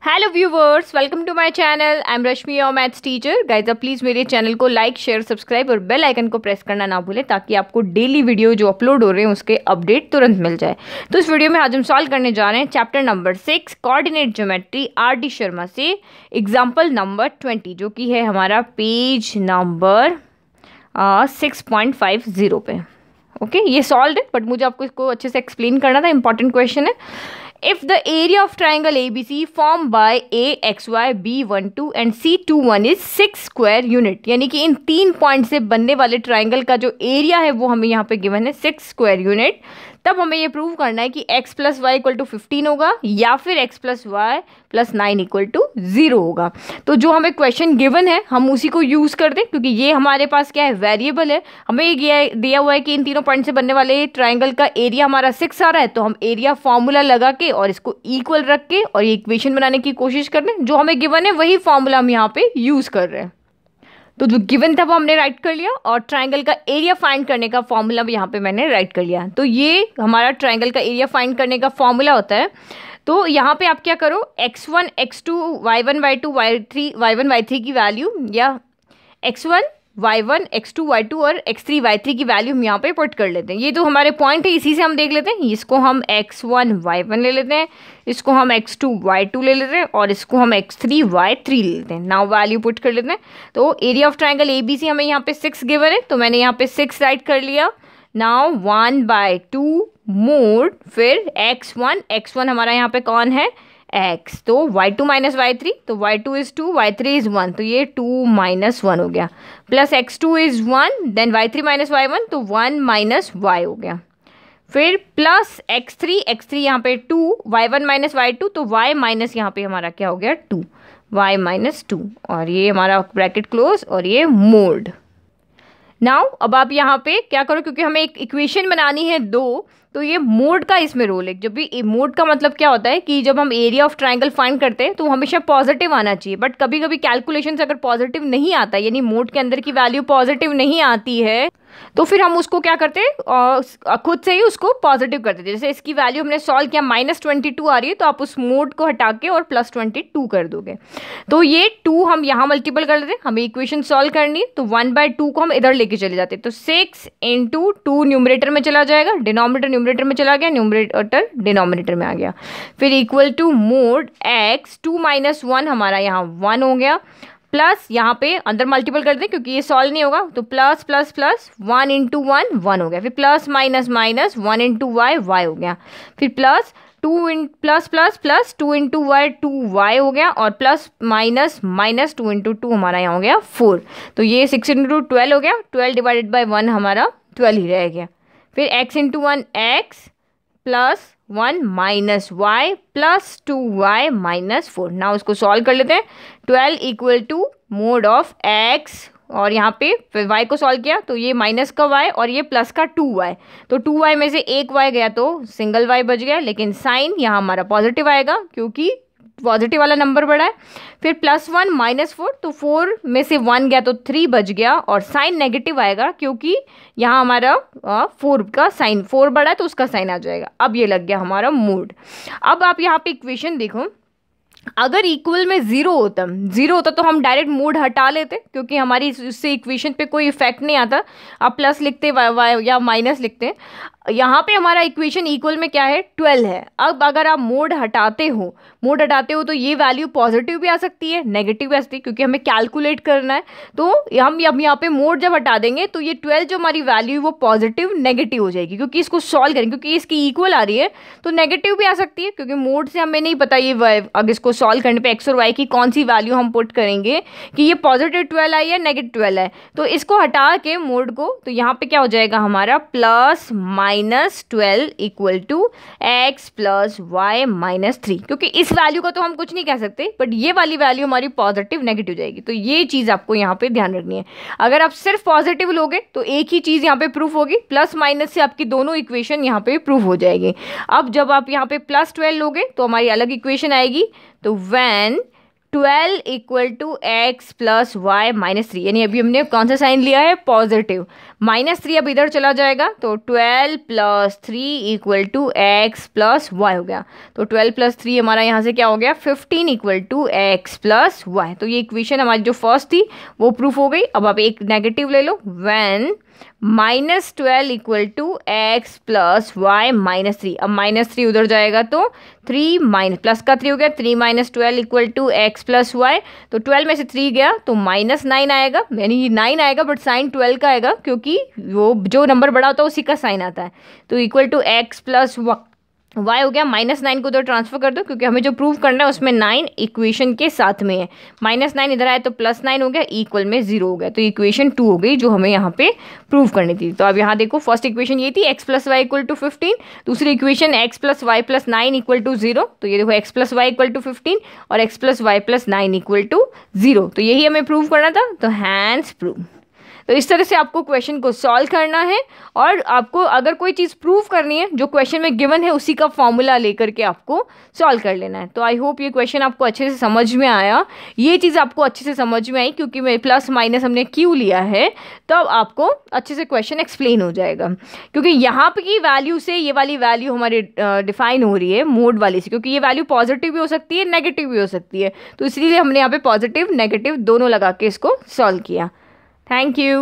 Hello viewers, welcome to my channel. I am Rashmi, your maths teacher. Guys आप please मेरे channel को like, share, subscribe और bell icon को press करना ना भूलें ताकि आपको डेली वीडियो जो अपलोड हो रहे हैं उसके अपडेट तुरंत मिल जाए। तो इस वीडियो में आज हम सॉल्व करने जा रहे हैं chapter number 6 coordinate geometry R D Sharma से एग्जाम्पल नंबर 20, जो कि है हमारा पेज नंबर 6.50 पे। ओके, ये सॉल्व है बट मुझे आपको इसको अच्छे से एक्सप्लेन करना था। इंपॉर्टेंट क्वेश्चन है। If the area of triangle ABC formed by AXY B12 and C21 is 6 square unit, यानी कि इन 3 पॉइंट से बनने वाले ट्राइंगल का जो एरिया है वो हमें यहाँ पे गिवन है 6 स्क्वायर यूनिट, तब हमें ये प्रूव करना है कि x + y = 15 होगा या फिर x + y + 9 = 0 होगा। तो जो हमें क्वेश्चन गिवन है हम उसी को यूज़ कर दें, क्योंकि ये हमारे पास क्या है, वेरिएबल है। हमें ये दिया हुआ है कि इन तीनों पॉइंट से बनने वाले ट्राइंगल का एरिया हमारा 6 आ रहा है, तो हम एरिया फॉर्मूला लगा के और इसको इक्वल रख के और ये इक्वेशन बनाने की कोशिश कर रहे हैं। जो हमें गिवन है वही फॉर्मूला हम यहाँ पे यूज़ कर रहे हैं। तो जो गिवन था वो हमने राइट कर लिया और ट्राइंगल का एरिया फाइंड करने का फॉर्मूला भी यहाँ पे मैंने राइट कर लिया। तो ये हमारा ट्राइंगल का एरिया फाइंड करने का फॉर्मूला होता है। तो यहाँ पे आप क्या करो, x1 x2 y1 y2 y1 y3 की वैल्यू, या x1 y1 x2 y2 और x3 y3 की वैल्यू हम यहाँ पे पुट कर लेते हैं। ये तो हमारे पॉइंट है, इसी से हम देख लेते हैं। इसको हम x1 y1 ले लेते हैं, इसको हम x2 y2 ले लेते हैं और इसको हम x3 y3 ले लेते हैं। नाउ वैल्यू पुट कर लेते हैं। तो एरिया ऑफ ट्राइंगल ABC हमें यहाँ पे 6 गिवन है, तो मैंने यहाँ पे 6 राइट कर लिया। नाउ 1/2 मोड फिर x1 हमारा यहाँ पे कौन है, x, तो y2 - y3, तो y2 is 2, y3 is 1, तो ये 2 - 1 हो गया, plus x2 is 1, then y3 - y1, तो 1 - y हो गया। फिर प्लस x3 यहाँ पे 2, y1 - y2, तो y माइनस यहाँ पे हमारा क्या हो गया, 2, y - 2, और ये हमारा ब्रैकेट क्लोज और ये मोड। नाउ अब आप यहाँ पे क्या करो, क्योंकि हमें एक इक्वेशन बनानी है 2, तो ये मोड का इसमें रोल है। जब भी मोड का मतलब क्या होता है कि जब हम एरिया ऑफ ट्राइंगल फाइंड करते हैं तो हमेशा पॉजिटिव आना चाहिए, बट कभी कभी कैलकुलेशंस अगर पॉजिटिव नहीं आता, यानी मोड के अंदर की वैल्यू पॉजिटिव नहीं आती है, तो फिर हम उसको क्या करते हैं, खुद से ही उसको पॉजिटिव करते थे। जैसे इसकी वैल्यू हमने सॉल्व किया -22 आ रही है, तो आप उस मोड को हटा के और +22 कर दोगे। तो ये 2 हम यहाँ मल्टीपल कर लेते हैं, हमें इक्वेशन सॉल्व करनी है, तो 1/2 को हम इधर लेके चले जाते हैं। तो 6 × 2 न्यूमरेटर में चला जाएगा, डिनोमिनेटर न्यूमरेटर में चला गया, न्यूमरेटर डिनोमिनेटर में आ गया। फिर इक्वल टू मोड x 2 - 1 हमारा यहाँ 1 हो गया, प्लस यहाँ पे अंदर मल्टीपल कर दें क्योंकि ये सॉल्व नहीं होगा, तो प्लस प्लस प्लस 1 × 1 1 हो गया, फिर plus minus minus 1 × y y हो गया, फिर plus 2 plus plus plus 2 × y 2y हो गया, और प्लस माइनस माइनस 2 × 2 हमारा यहाँ हो गया 4। तो ये 6 × 2 12 हो गया, 12 / 1 हमारा 12 ही रह गया। फिर x × 1 x plus 1 - y plus 2y - 4। ना उसको सॉल्व कर लेते हैं। 12 = मोड ऑफ x, और यहाँ पे फिर y को सॉल्व किया तो ये माइनस का y और ये प्लस का 2y, तो 2y में से एक y गया तो सिंगल y बच गया, लेकिन साइन यहाँ हमारा पॉजिटिव आएगा क्योंकि पॉजिटिव वाला नंबर बड़ा है। फिर +1 - 4, तो 4 में से 1 गया तो 3 बच गया, और साइन नेगेटिव आएगा क्योंकि यहाँ हमारा 4 का साइन, 4 बड़ा है तो उसका साइन आ जाएगा। अब ये लग गया हमारा मोड। अब आप यहाँ पे इक्वेशन देखो, अगर इक्वल में 0 होता तो हम डायरेक्ट मोड हटा लेते, क्योंकि हमारी इससे इक्वेशन पे कोई इफेक्ट नहीं आता। आप प्लस लिखते या माइनस लिखते। यहाँ पे हमारा इक्वेशन इक्वल में क्या है, 12 है। अब अगर आप मोड हटाते हो तो ये वैल्यू पॉजिटिव भी आ सकती है, नेगेटिव भी आ सकती है, क्योंकि हमें कैलकुलेट करना है। तो हम यहाँ पे मोड जब हटा देंगे तो ये 12 जो हमारी वैल्यू वो पॉजिटिव नेगेटिव हो जाएगी, क्योंकि इसको सॉल्व करेंगे, क्योंकि इसकी इक्वल आ रही है तो नेगेटिव भी आ सकती है, क्योंकि मोड से हमें नहीं पता ये अगर इसको सॉल्व करने पे x और y की कौन सी वैल्यू हम पुट करेंगे कि ये पॉजिटिव 12 है या नेगेटिव 12 है। तो इसको हटा के मोड को, तो यहाँ पे क्या हो जाएगा हमारा +- 12 = x + y - 3, क्योंकि इस वैल्यू का तो हम कुछ नहीं कह सकते, बट ये वाली वैल्यू हमारी पॉजिटिव नेगेटिव जाएगी। तो ये चीज़ आपको यहाँ पे ध्यान रखनी है। अगर आप सिर्फ पॉजिटिव लोगे तो एक ही चीज़ यहाँ पे प्रूफ होगी, प्लस माइनस से आपकी दोनों इक्वेशन यहाँ पे प्रूफ हो जाएगी। अब जब आप यहाँ पे +12 लोगे तो हमारी अलग इक्वेशन आएगी। तो when 12 equal to x plus Y minus 3, यानी अभी हमने कौन सा साइन लिया है, पॉजिटिव। -3 अब इधर चला जाएगा तो 12 + 3 equal to x plus Y हो गया। तो 12 + 3 हमारा यहाँ से क्या हो गया, 15 equal to x plus Y. तो ये इक्वेशन हमारी जो फर्स्ट थी वो प्रूफ हो गई। अब आप एक नेगेटिव ले लो, when -12 equal to x plus Y minus 3। अब -3 उधर जाएगा तो 3 माइनस प्लस का 3 हो गया, 3 - 12 equal to x plus Y. तो 12 में से 3 गया तो -9 आएगा, यानी 9 आएगा बट साइन 12 का आएगा, क्योंकि वो जो नंबर बड़ा होता है उसी का साइन आता है। तो equal to x plus Y हो गया। -9 को उधर ट्रांसफर कर दो, क्योंकि हमें जो प्रूव करना है उसमें 9 इक्वेशन के साथ में है। -9 इधर आया तो +9 हो गया, इक्वल में 0 हो गया। तो इक्वेशन 2 हो गई जो हमें यहाँ पे प्रूव करनी थी। तो अब यहाँ देखो, फर्स्ट इक्वेशन ये थी x + y = 15, दूसरी इक्वेशन x + y + 9 = 0। तो ये देखो x + y = 15 और x + y + 9 = 0। तो यही हमें प्रूव करना था, तो हैंस प्रूव। तो इस तरह से आपको क्वेश्चन को सॉल्व करना है, और आपको अगर कोई चीज़ प्रूव करनी है जो क्वेश्चन में गिवन है उसी का फॉर्मूला लेकर के आपको सॉल्व कर लेना है। तो आई होप ये क्वेश्चन आपको अच्छे से समझ में आया, ये चीज़ आपको अच्छे से समझ में आई, क्योंकि मैं प्लस माइनस हमने क्यों लिया है, तो अब आपको अच्छे से क्वेश्चन एक्सप्लेन हो जाएगा। क्योंकि यहाँ पे की वैल्यू से ये वाली वैल्यू हमारी डिफाइन हो रही है मोड वाली से, क्योंकि ये वैल्यू पॉजिटिव भी हो सकती है, नेगेटिव भी हो सकती है। तो इसलिए हमने यहाँ पे पॉजिटिव नेगेटिव दोनों लगा के इसको सॉल्व किया। Thank you.